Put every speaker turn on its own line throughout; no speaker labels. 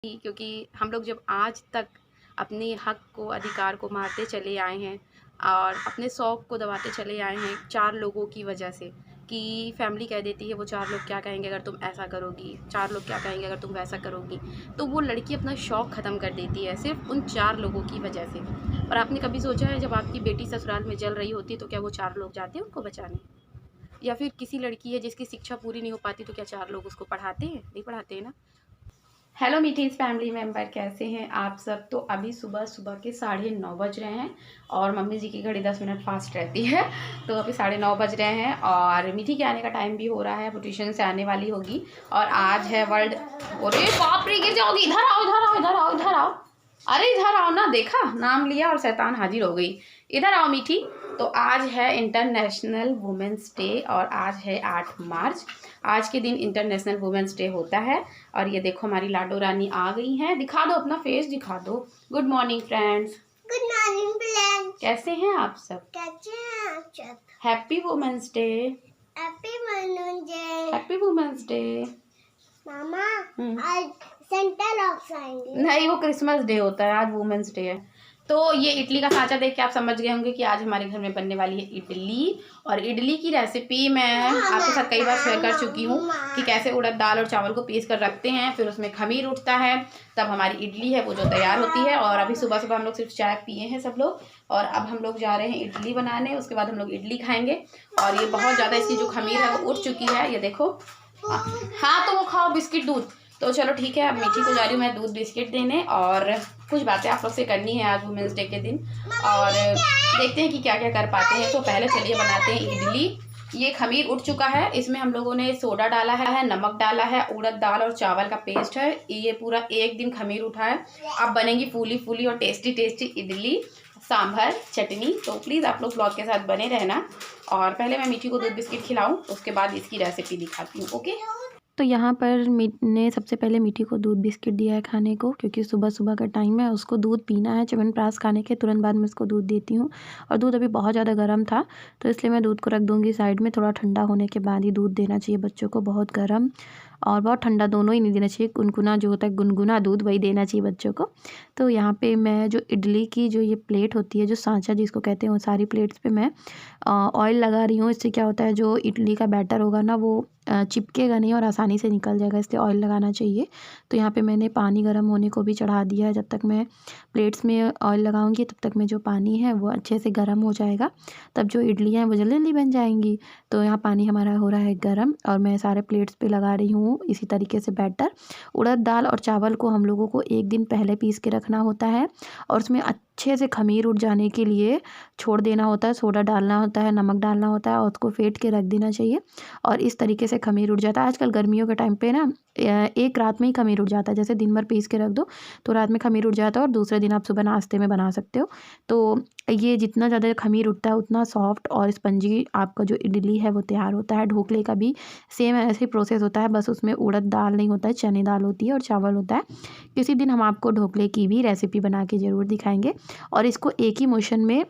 क्योंकि हम लोग जब आज तक अपने हक को, अधिकार को मारते चले आए हैं और अपने शौक़ को दबाते चले आए हैं 4 लोगों की वजह से, कि फैमिली कह देती है वो 4 लोग क्या कहेंगे अगर तुम ऐसा करोगी, 4 लोग क्या कहेंगे अगर तुम वैसा करोगी। तो वो लड़की अपना शौक़ ख़त्म कर देती है सिर्फ़ उन 4 लोगों की वजह से। और आपने कभी सोचा है जब आपकी बेटी ससुराल में जल रही होती है तो क्या वो 4 लोग जाते हैं उनको बचाने? या फिर किसी लड़की है जिसकी शिक्षा पूरी नहीं हो पाती तो क्या 4 लोग उसको पढ़ाते हैं? नहीं पढ़ाते हैं ना। हेलो मीठीज़ फैमिली मेम्बर, कैसे हैं आप सब। तो अभी सुबह सुबह के 9:30 बज रहे हैं और मम्मी जी की घड़ी 10 मिनट फास्ट रहती है। तो अभी 9:30 बज रहे हैं और मीठी के आने का टाइम भी हो रहा है, वो ट्यूशन से आने वाली होगी। और आज है वर्ल्ड, अरे बाप रे गिर जाओगी, इधर आओ इधर आओ इधर आओ इधर आओ, अरे इधर आओ ना, देखा नाम लिया और शैतान हाजिर हो गई। इधर आओ मीठी। तो आज है इंटरनेशनल वुमेंस डे और आज है 8 मार्च। आज के दिन इंटरनेशनल वुमेंस डे होता है। और ये देखो हमारी लाडो रानी आ गई हैं, दिखा दो अपना फेस दिखा दो। Good morning friends.
Good morning friends.
कैसे हैं आप सब?
कैसे हैं आप सब?
Happy women's day.
Happy women's day.
Happy women's day.
मामा आज सेंटा लॉक्स आएंगे।
नहीं, वो क्रिसमस डे होता है, आज वुमेंस डे है। तो ये इडली का सांचा देख के आप समझ गए होंगे कि आज हमारे घर में बनने वाली है इडली। और इडली की रेसिपी मैं आपके साथ कई बार शेयर कर चुकी हूँ कि कैसे उड़द दाल और चावल को पीस कर रखते हैं, फिर उसमें खमीर उठता है, तब हमारी इडली है वो जो तैयार होती है। और अभी सुबह सुबह हम लोग सिर्फ चाय पिए हैं सब लोग, और अब हम लोग जा रहे हैं इडली बनाने। उसके बाद हम लोग इडली खाएंगे। और ये बहुत ज़्यादा इसकी जो खमीर है वो उठ चुकी है, ये देखो। हाँ तो वो खाओ बिस्किट दूध। तो चलो ठीक है, अब मीठी को जा रही हूँ मैं दूध बिस्किट देने, और कुछ बातें आप लोग से करनी है आज वुमेंस डे के दिन, और देखते हैं कि क्या क्या कर पाते हैं। तो पहले चलिए बनाते हैं इडली। ये खमीर उठ चुका है, इसमें हम लोगों ने सोडा डाला है, नमक डाला है, उड़द दाल और चावल का पेस्ट है। ये पूरा 1 दिन खमीर उठा है। अब बनेगी फूली फूली और टेस्टी टेस्टी इडली, सांभर, चटनी। तो प्लीज़ आप लोग ब्लॉग के साथ बने रहना। और पहले मैं मीठी को दूध बिस्किट खिलाऊं, उसके बाद इसकी रेसिपी दिखाती हूँ। ओके। तो यहाँ पर मैंने सबसे पहले मीठी को दूध बिस्किट दिया है खाने को, क्योंकि सुबह सुबह का टाइम है, उसको दूध पीना है। च्यवनप्राश खाने के तुरंत बाद मैं उसको दूध देती हूँ। और दूध अभी बहुत ज़्यादा गर्म था तो इसलिए मैं दूध को रख दूँगी साइड में। थोड़ा ठंडा होने के बाद ही दूध देना चाहिए बच्चों को, बहुत गर्म और बहुत ठंडा दोनों ही नहीं देना चाहिए। गुनगुना जो होता है, गुनगुना दूध, वही देना चाहिए बच्चों को। तो यहाँ पे मैं जो इडली की जो ये प्लेट होती है, जो सांचा जिसको कहते हैं, वो सारी प्लेट्स पे मैं ऑयल लगा रही हूँ। इससे क्या होता है, जो इडली का बैटर होगा ना वो चिपकेगा नहीं और आसानी से निकल जाएगा, इसलिए ऑयल लगाना चाहिए। तो यहाँ पे मैंने पानी गर्म होने को भी चढ़ा दिया है। जब तक मैं प्लेट्स में ऑयल लगाऊंगी तब तक में जो पानी है वो अच्छे से गर्म हो जाएगा, तब जो इडलियाँ हैं वो जल्दी जल्दी बन जाएंगी। तो यहाँ पानी हमारा हो रहा है गर्म और मैं सारे प्लेट्स पे लगा रही हूँ इसी तरीके से बैटर। उड़द दाल और चावल को हम लोगों को 1 दिन पहले पीस के रखना होता है और उसमें अच्छे से खमीर उठ जाने के लिए छोड़ देना होता है, सोडा डालना होता है, नमक डालना होता है और उसको फेंट के रख देना चाहिए। और इस तरीके से खमीर उठ जाता है। आजकल गर्मियों के टाइम पे ना एक रात में ही खमीर उठ जाता है। जैसे दिन भर पीस के रख दो तो रात में खमीर उठ जाता है और दूसरे दिन आप सुबह नाश्ते में बना सकते हो। तो ये जितना ज़्यादा खमीर उठता है उतना सॉफ्ट और स्पंजी आपका जो इडली है वो तैयार होता है। ढोकले का भी सेम ऐसे ही प्रोसेस होता है, बस उसमें उड़द दाल नहीं होता है, चने दाल होती है और चावल होता है। किसी दिन हम आपको ढोकले की भी रेसिपी बना के ज़रूर दिखाएंगे। और इसको एक ही मोशन में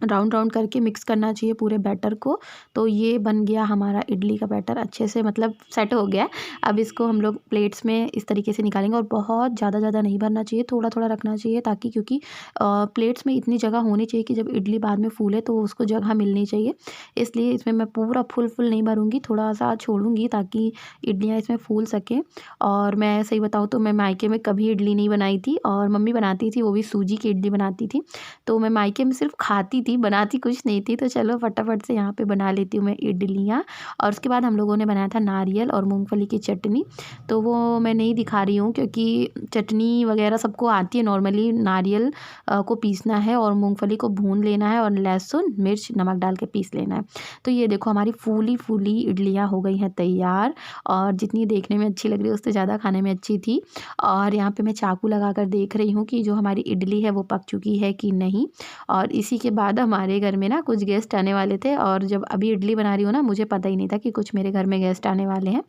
राउंड राउंड करके मिक्स करना चाहिए पूरे बैटर को। तो ये बन गया हमारा इडली का बैटर, अच्छे से मतलब सेट हो गया। अब इसको हम लोग प्लेट्स में इस तरीके से निकालेंगे और बहुत ज़्यादा नहीं भरना चाहिए, थोड़ा थोड़ा रखना चाहिए, ताकि क्योंकि प्लेट्स में इतनी जगह होनी चाहिए कि जब इडली बाद में फूले तो उसको जगह मिलनी चाहिए। इसलिए इसमें मैं पूरा फुल नहीं भरूँगी, थोड़ा सा छोड़ूंगी ताकि इडलियाँ इसमें फूल सकें। और मैं सही बताऊँ तो मैं मायके में कभी इडली नहीं बनाई थी, और मम्मी बनाती थी, वो भी सूजी की इडली बनाती थी। तो मैं मायके में सिर्फ खाती थी, बनाती कुछ नहीं थी। तो चलो फटाफट से यहाँ पे बना लेती हूँ मैं इडलियाँ। और उसके बाद हम लोगों ने बनाया था नारियल और मूंगफली की चटनी। तो वो मैं नहीं दिखा रही हूँ क्योंकि चटनी वगैरह सबको आती है नॉर्मली। नारियल को पीसना है और मूंगफली को भून लेना है और लहसुन मिर्च नमक डाल के पीस लेना है। तो ये देखो हमारी फूली फूली इडलियाँ हो गई हैं तैयार, और जितनी देखने में अच्छी लग रही है उससे ज़्यादा खाने में अच्छी थी। और यहाँ पे मैं चाकू लगा कर देख रही हूँ कि जो हमारी इडली है वो पक चुकी है कि नहीं। और इसी के बाद हमारे घर में ना कुछ गेस्ट आने वाले थे, और जब अभी इडली बना रही हूँ ना, मुझे पता ही नहीं था कि कुछ मेरे घर में गेस्ट आने वाले हैं।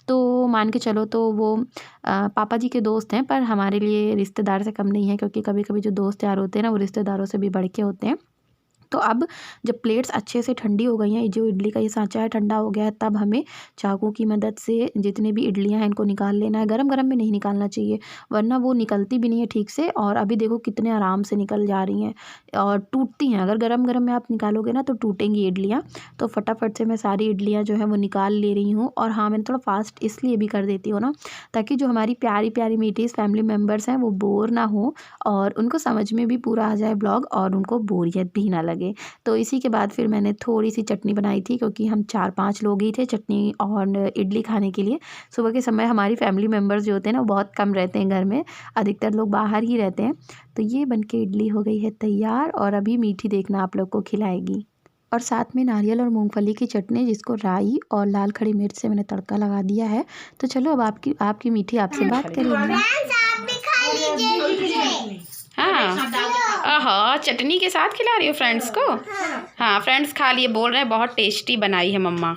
तो मान के चलो तो वो पापा जी के दोस्त हैं, पर हमारे लिए रिश्तेदार से कम नहीं है, क्योंकि कभी कभी जो दोस्त यार होते हैं ना वो रिश्तेदारों से भी बढ़ के होते हैं। तो अब जब प्लेट्स अच्छे से ठंडी हो गई हैं, जो इडली का ये सांचा है ठंडा हो गया है, तब हमें चाकू की मदद से जितने भी इडलियां हैं इनको निकाल लेना है। गरम गरम में नहीं निकालना चाहिए, वरना वो निकलती भी नहीं है ठीक से। और अभी देखो कितने आराम से निकल जा रही हैं और टूटती हैं। अगर गरम गरम में आप निकालोगे ना तो टूटेंगी इडलियाँ। तो फटाफट से मैं सारी इडलियाँ जो है वो निकाल ले रही हूँ। और हाँ, मैंने थोड़ा फास्ट इसलिए भी कर देती हूँ ना, ताकि जो हमारी प्यारी प्यारी मीठी फैमिली मेम्बर्स हैं वो बोर ना हो और उनको समझ में भी पूरा आ जाए ब्लॉग और उनको बोरियत भी ना लगे। तो इसी के बाद फिर मैंने थोड़ी सी चटनी बनाई थी, क्योंकि हम 4-5 लोग ही थे चटनी और इडली खाने के लिए। सुबह के समय हमारी फैमिली मेम्बर्स जो होते हैं ना वो बहुत कम रहते हैं घर में, अधिकतर लोग बाहर ही रहते हैं। तो ये बनके इडली हो गई है तैयार और अभी मीठी देखना आप लोग को खिलाएगी। और साथ में नारियल और मूंगफली की चटनी, जिसको राई और लाल खड़ी मिर्च से मैंने तड़का लगा दिया है। तो चलो अब आपकी मीठी आपसे बात करेंगी।
आप भी खा लीजिए।
हाँ, हाँ, चटनी के साथ खिला रही हो फ्रेंड्स को? हाँ, फ्रेंड्स खा लिए, बोल रहे हैं बहुत टेस्टी बनाई है मम्मा।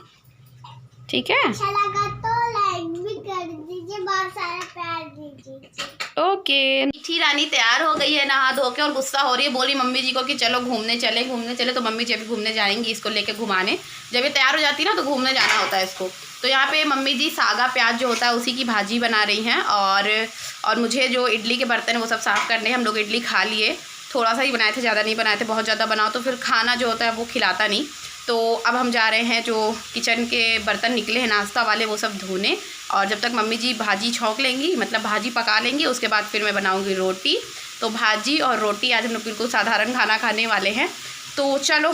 ठीक है,
अच्छा लगा तो लाइक भी कर दीजिए, बहुत सारा प्यार दीजिए।
ओके। मीठी रानी तैयार हो गई है नहा धो के और गुस्सा हो रही है, बोली मम्मी जी को कि चलो घूमने चले। तो मम्मी जी अभी घूमने जाएंगी इसको लेके घुमाने। जब ये तैयार हो जाती है ना तो घूमने जाना होता है इसको। तो यहाँ पे मम्मी जी सागा प्याज जो होता है उसी की भाजी बना रही हैं। और मुझे जो इडली के बर्तन है वो सब साफ़ करने। हम लोग इडली खा लिए, थोड़ा सा ही बनाए थे, ज़्यादा नहीं बनाए थे। बहुत ज़्यादा बनाओ तो फिर खाना जो होता है वो खिलाता नहीं। तो अब हम जा रहे हैं, जो किचन के बर्तन निकले हैं नाश्ता वाले वो सब धोने। और जब तक मम्मी जी भाजी छौंक लेंगी, मतलब भाजी पका लेंगी, उसके बाद फिर मैं बनाऊंगी रोटी। तो भाजी और रोटी आज हम लोग बिल्कुल साधारण खाना खाने वाले हैं। तो चलो,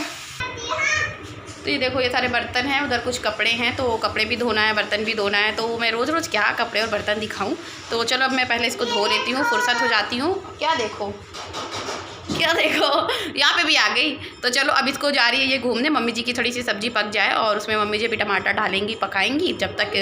तो ये देखो ये सारे बर्तन हैं, उधर कुछ कपड़े हैं, तो कपड़े भी धोना है, बर्तन भी धोना है। तो मैं रोज़ रोज़ क्या कपड़े और बर्तन दिखाऊं। तो चलो अब मैं पहले इसको धो लेती हूँ, फुर्सत हो जाती हूँ। क्या देखो यहाँ पे भी आ गई। तो चलो अब इसको जा रही है ये घूमने। मम्मी जी की थोड़ी सी सब्ज़ी पक जाए और उसमें मम्मी जी भी टमाटर डालेंगी, पकाएंगी, जब तक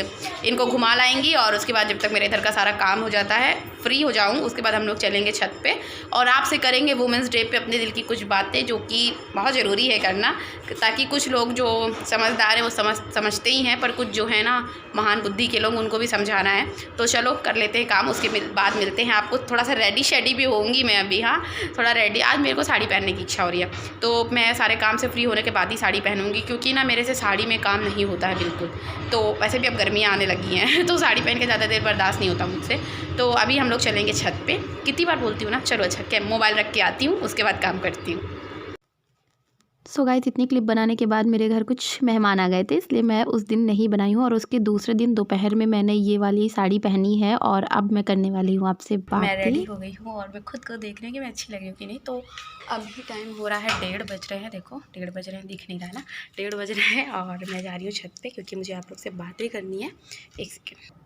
इनको घुमा लाएंगी। और उसके बाद जब तक मेरे इधर का सारा काम हो जाता है, फ्री हो जाऊँ, उसके बाद हम लोग चलेंगे छत पे और आपसे करेंगे वुमेंस डे पे अपने दिल की कुछ बातें, जो कि बहुत ज़रूरी है करना, ताकि कुछ लोग जो समझदार हैं वो समझते ही हैं, पर कुछ जो है ना महान बुद्धि के लोग, उनको भी समझाना है। तो चलो कर लेते हैं काम, उसके बाद मिलते हैं आपको। थोड़ा सा रेडी शेडी भी होंगी मैं अभी। हाँ, थोड़ा रेडी। आज मेरे को साड़ी पहनने की इच्छा हो रही है, तो मैं सारे काम से फ्री होने के बाद ही साड़ी पहनूंगी, क्योंकि ना मेरे से साड़ी में काम नहीं होता है बिल्कुल। तो वैसे भी अब गर्मियाँ आने लगी हैं तो साड़ी पहन के ज़्यादा देर बर्दाश्त नहीं होता मुझसे। तो अभी हम लोग चलेंगे छत पे। कितनी बार बोलती हूँ ना, चलो अच्छा क्या, मोबाइल रख के आती हूँ, उसके बाद काम करती हूँ। सो गाइस, इतनी क्लिप बनाने के बाद मेरे घर कुछ मेहमान आ गए थे, इसलिए मैं उस दिन नहीं बनाई हूँ। और उसके दूसरे दिन दोपहर में मैंने ये वाली साड़ी पहनी है और अब मैं करने वाली हूँ आपसे बात। मैं रेडी हो गई हूँ और मैं खुद को देख रही हूँ कि मैं अच्छी लग रही हूँ कि नहीं। तो अभी टाइम हो रहा है 1:30 बज रहे हैं। देखो 1:30 बज रहे हैं, दिख नहीं रहा है ना, 1:30 बज रहे हैं और मैं जा रही हूँ छत पे, क्योंकि मुझे आप लोग से बातें करनी है। एक सेकेंड।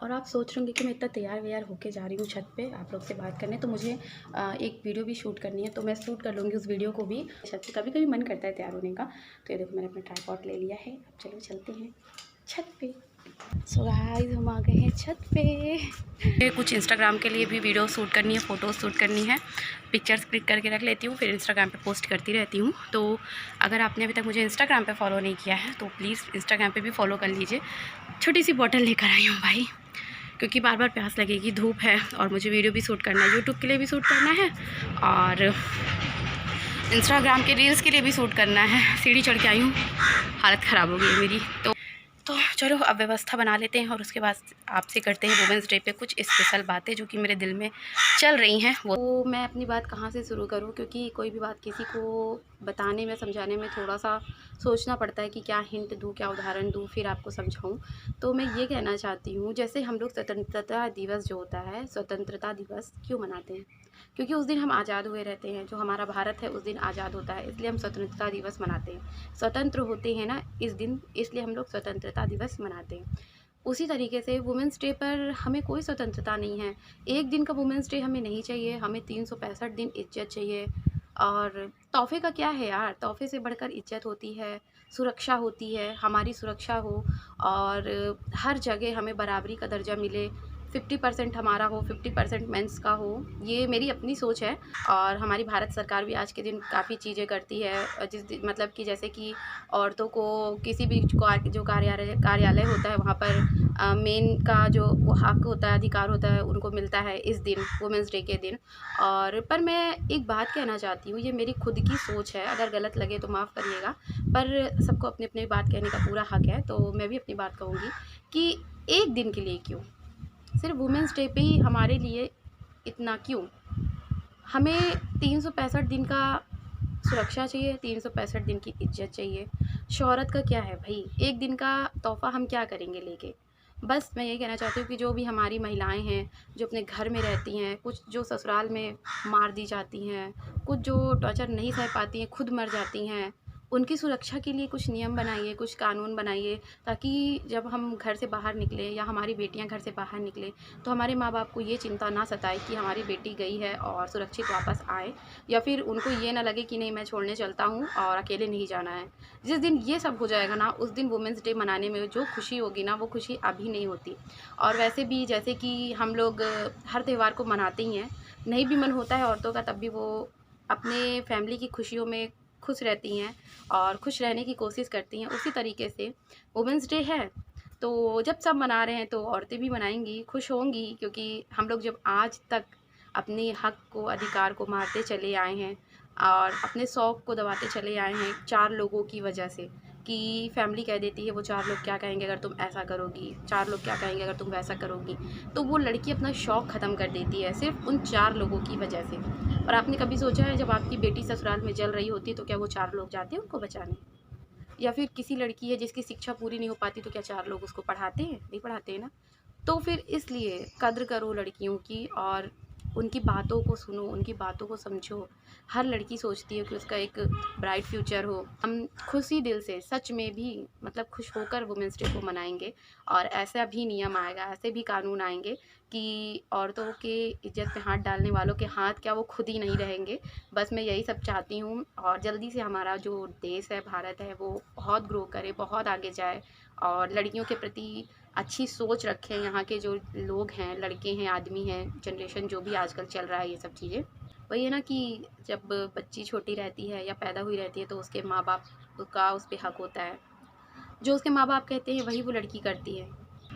और आप सोच रहे होंगे कि मैं इतना तैयार व्यार होके जा रही हूँ छत पे आप लोग से बात करने, तो मुझे एक वीडियो भी शूट करनी है, तो मैं शूट कर लूँगी उस वीडियो को भी छत पे। कभी कभी मन करता है तैयार होने का। तो ये देखो मैंने अपना ट्राइपॉड ले लिया है। अब चलो चलते हैं छत पे। सो गाइस, हम आ गए हैं छत पे। कुछ इंस्टाग्राम के लिए भी वीडियो शूट करनी है, फ़ोटो शूट करनी है, पिक्चर्स क्लिक करके रख लेती हूँ, फिर इंस्टाग्राम पे पोस्ट करती रहती हूँ। तो अगर आपने अभी तक मुझे इंस्टाग्राम पे फॉलो नहीं किया है तो प्लीज़ इंस्टाग्राम पे भी फॉलो कर लीजिए। छोटी सी बॉटल लेकर आई हूँ भाई, क्योंकि बार बार प्यास लगेगी, धूप है और मुझे वीडियो भी शूट करना है, यूट्यूब के लिए भी शूट करना है और इंस्टाग्राम के रील्स के लिए भी शूट करना है। सीढ़ी चढ़ के आई हूँ, हालत ख़राब हो गई है मेरी। तो चलो अब व्यवस्था बना लेते हैं और उसके बाद आपसे करते हैं वुमेंस डे पे कुछ स्पेशल बातें जो कि मेरे दिल में चल रही हैं। वो तो मैं अपनी बात कहाँ से शुरू करूँ, क्योंकि कोई भी बात किसी को बताने में, समझाने में थोड़ा सा सोचना पड़ता है कि क्या हिंट दूँ, क्या उदाहरण दूँ, फिर आपको समझाऊँ। तो मैं ये कहना चाहती हूँ, जैसे हम लोग स्वतंत्रता दिवस जो होता है, स्वतंत्रता दिवस क्यों मनाते हैं? क्योंकि उस दिन हम आज़ाद हुए रहते हैं, जो हमारा भारत है उस दिन आज़ाद होता है, इसलिए हम स्वतंत्रता दिवस मनाते हैं। स्वतंत्र होते हैं ना इस दिन, इसलिए हम लोग स्वतंत्रता दिवस मनाते हैं। उसी तरीके से वुमेंस डे पर हमें कोई स्वतंत्रता नहीं है। एक दिन का वुमेंस डे हमें नहीं चाहिए, हमें 365 दिन इज्जत चाहिए। और तोहफे का क्या है यार, तोहफे से बढ़कर इज्जत होती है, सुरक्षा होती है, हमारी सुरक्षा हो और हर जगह हमें बराबरी का दर्जा मिले, 50% हमारा हो, 50% मेंस का हो। ये मेरी अपनी सोच है। और हमारी भारत सरकार भी आज के दिन काफ़ी चीज़ें करती है, मतलब कि जैसे कि औरतों को किसी भी जो कार्यालय होता है वहाँ पर मेन का जो वो हक होता है, अधिकार होता है, उनको मिलता है इस दिन, वुमेंस डे के दिन। और पर मैं एक बात कहना चाहती हूँ, ये मेरी खुद की सोच है, अगर गलत लगे तो माफ़ करिएगा, पर सबको अपनी अपनी बात कहने का पूरा हक है। तो मैं भी अपनी बात कहूँगी कि एक दिन के लिए क्यों, सिर्फ वुमेंस डे पे ही हमारे लिए इतना क्यों? हमें 365 दिन का सुरक्षा चाहिए, 365 दिन की इज्जत चाहिए। शोहरत का क्या है भाई, एक दिन का तोहफ़ा हम क्या करेंगे लेके? बस मैं ये कहना चाहती हूँ कि जो भी हमारी महिलाएं हैं, जो अपने घर में रहती हैं, कुछ जो ससुराल में मार दी जाती हैं, कुछ जो टॉर्चर नहीं सह पाती हैं, खुद मर जाती हैं, उनकी सुरक्षा के लिए कुछ नियम बनाइए, कुछ कानून बनाइए, ताकि जब हम घर से बाहर निकलें या हमारी बेटियां घर से बाहर निकलें तो हमारे माँ बाप को ये चिंता ना सताए कि हमारी बेटी गई है और सुरक्षित वापस आए, या फिर उनको ये ना लगे कि नहीं मैं छोड़ने चलता हूँ और अकेले नहीं जाना है। जिस दिन ये सब हो जाएगा ना, उस दिन वुमेंस डे मनाने में जो खुशी होगी ना, वो खुशी अभी नहीं होती। और वैसे भी जैसे कि हम लोग हर त्यौहार को मनाते ही हैं, नहीं भी मन होता है औरतों का, तब भी वो अपने फैमिली की खुशियों में खुश रहती हैं और खुश रहने की कोशिश करती हैं। उसी तरीके से वुमेंस डे है, तो जब सब मना रहे हैं तो औरतें भी मनाएंगी, खुश होंगी, क्योंकि हम लोग जब आज तक अपने हक को, अधिकार को मारते चले आए हैं और अपने शौक़ को दबाते चले आए हैं 4 लोगों की वजह से, कि फैमिली कह देती है वो 4 लोग क्या कहेंगे अगर तुम ऐसा करोगी, 4 लोग क्या कहेंगे अगर तुम वैसा करोगी, तो वो लड़की अपना शौक़ ख़त्म कर देती है सिर्फ उन 4 लोगों की वजह से। और आपने कभी सोचा है, जब आपकी बेटी ससुराल में जल रही होती है तो क्या वो 4 लोग जाते हैं उनको बचाने? या फिर किसी लड़की है जिसकी शिक्षा पूरी नहीं हो पाती तो क्या 4 लोग उसको पढ़ाते हैं? नहीं पढ़ाते हैं ना। तो फिर इसलिए कद्र करो लड़कियों की और उनकी बातों को सुनो, उनकी बातों को समझो। हर लड़की सोचती है कि उसका एक ब्राइट फ्यूचर हो। हम खुशी दिल से, सच में भी मतलब खुश होकर वुमेंस डे को मनाएंगे। और ऐसा भी नियम आएगा, ऐसे भी कानून आएंगे कि औरतों के इज्जत पे हाथ डालने वालों के हाथ क्या, वो खुद ही नहीं रहेंगे। बस मैं यही सब चाहती हूँ। और जल्दी से हमारा जो देश है, भारत है, वो बहुत ग्रो करे, बहुत आगे जाए और लड़कियों के प्रति अच्छी सोच रखें। यहाँ के जो लोग हैं, लड़के हैं, आदमी हैं, जनरेशन जो भी आजकल चल रहा है, ये सब चीज़ें वही है ना कि जब बच्ची छोटी रहती है या पैदा हुई रहती है तो उसके माँ बाप का उस पर हक होता है। जो उसके माँ बाप कहते हैं वही वो लड़की करती है।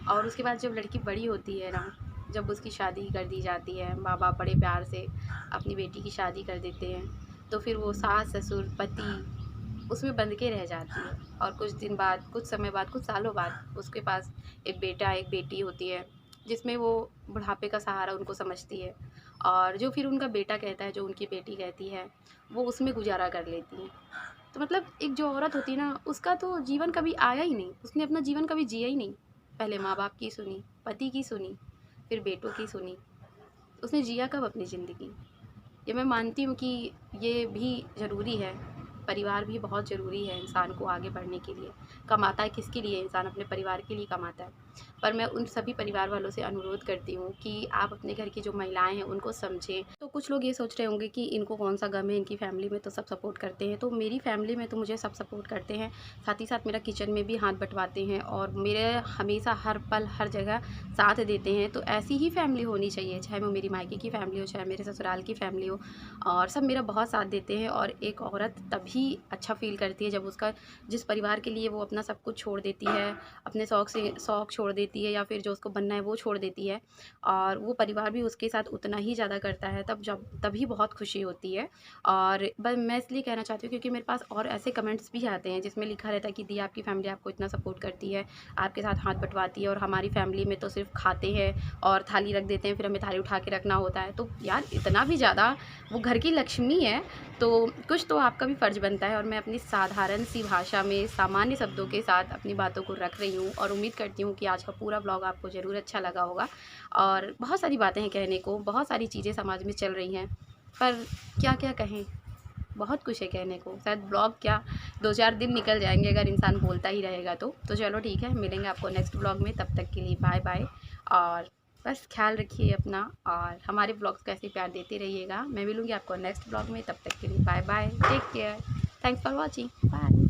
और उसके बाद जब लड़की बड़ी होती है ना, जब उसकी शादी कर दी जाती है, माँ बाप बड़े प्यार से अपनी बेटी की शादी कर देते हैं, तो फिर वो सास ससुर पति उसमें बंध के रह जाती है। और कुछ दिन बाद, कुछ समय बाद, कुछ सालों बाद उसके पास एक बेटा एक बेटी होती है, जिसमें वो बुढ़ापे का सहारा उनको समझती है। और जो फिर उनका बेटा कहता है, जो उनकी बेटी कहती है, वो उसमें गुजारा कर लेती है। तो मतलब एक जो औरत होती है ना, उसका तो जीवन कभी आया ही नहीं, उसने अपना जीवन कभी जिया ही नहीं। पहले माँ बाप की सुनी, पति की सुनी, फिर बेटों की सुनी, उसने जिया कब अपनी ज़िंदगी? ये मैं मानती हूँ कि ये भी ज़रूरी है, परिवार भी बहुत ज़रूरी है इंसान को आगे बढ़ने के लिए। कमाता है किसके लिए? इंसान अपने परिवार के लिए कमाता है। पर मैं उन सभी परिवार वालों से अनुरोध करती हूँ कि आप अपने घर की जो महिलाएं हैं उनको समझें। तो कुछ लोग ये सोच रहे होंगे कि इनको कौन सा गम है, इनकी फैमिली में तो सब सपोर्ट करते हैं। तो मेरी फैमिली में तो मुझे सब सपोर्ट करते हैं, साथ ही साथ मेरा किचन में भी हाथ बंटवाते हैं और मेरे हमेशा हर पल हर जगह साथ देते हैं। तो ऐसी ही फैमिली होनी चाहिए, चाहे वो मेरी मायके की फैमिली हो, चाहे मेरे ससुराल की फैमिली हो, और सब मेरा बहुत साथ देते हैं। और एक औरत तभी अच्छा फील करती है जब उसका, जिस परिवार के लिए वो अपना सब कुछ छोड़ देती है, अपने शौक़ छोड़ देती है, या फिर जो उसको बनना है वो छोड़ देती है, और वो परिवार भी उसके साथ उतना ही ज़्यादा करता है, तभी बहुत खुशी होती है। और बस मैं इसलिए कहना चाहती हूँ क्योंकि मेरे पास और ऐसे कमेंट्स भी आते हैं जिसमें लिखा रहता है कि दी आपकी फैमिली आपको इतना सपोर्ट करती है, आपके साथ हाथ बंटवाती है, और हमारी फैमिली में तो सिर्फ खाते हैं और थाली रख देते हैं, फिर हमें थाली उठा के रखना होता है। तो यार इतना भी ज़्यादा, वो घर की लक्ष्मी है, तो कुछ तो आपका भी फ़र्ज़ बनता है। और मैं अपनी साधारण सी भाषा में, सामान्य शब्दों के साथ अपनी बातों को रख रही हूँ, और उम्मीद करती हूँ कि आज का पूरा ब्लॉग आपको ज़रूर अच्छा लगा होगा। और बहुत सारी बातें हैं कहने को, बहुत सारी चीज़ें समाज में चल रही हैं, पर क्या क्या कहें, बहुत कुछ है कहने को। शायद ब्लॉग क्या 2-4 दिन निकल जाएंगे अगर इंसान बोलता ही रहेगा तो चलो ठीक है, मिलेंगे आपको नेक्स्ट ब्लॉग में। तब तक के लिए बाय बाय, और बस ख्याल रखिए अपना, और हमारे ब्लॉग्स को ऐसे प्यार देते रहिएगा। मैं मिलूँगी आपको नेक्स्ट ब्लॉग में, तब तक के लिए bye bye, take care, thanks for watching, bye.